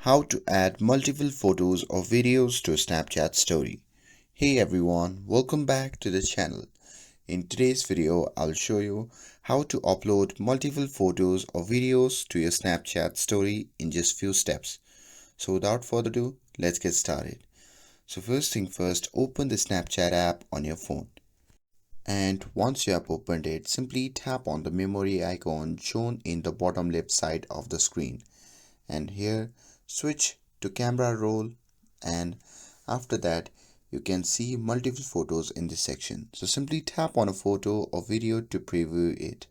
How to add multiple photos or videos to a Snapchat story. Hey everyone, welcome back to the channel. In today's video, I'll show you how to upload multiple photos or videos to your Snapchat story in just few steps. So without further ado, let's get started. So first thing first, open the Snapchat app on your phone. And once you have opened it, simply tap on the memory icon shown in the bottom left side of the screen. And here switch to camera roll, and after that you can see multiple photos in this section. So simply tap on a photo or video to preview it,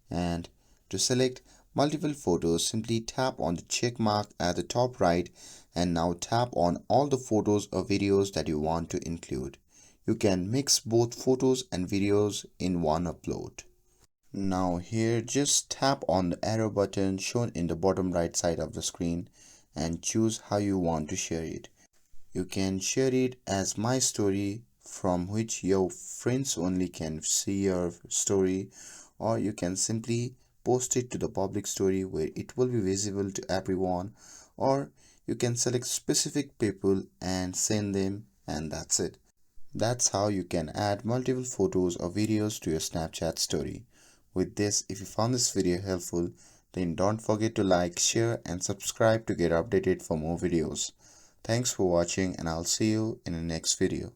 and to select multiple photos simply tap on the check mark at the top right, and now tap on all the photos or videos that you want to include. You can mix both photos and videos in one upload. Now here just tap on the arrow button shown in the bottom right side of the screen and choose how you want to share it. You can share it as my story, from which your friends only can see your story, or you can simply post it to the public story where it will be visible to everyone, or you can select specific people and send them, and that's it. That's how you can add multiple photos or videos to your Snapchat story. With this, if you found this video helpful, then don't forget to like, share and subscribe to get updated for more videos. Thanks for watching, and I'll see you in the next video.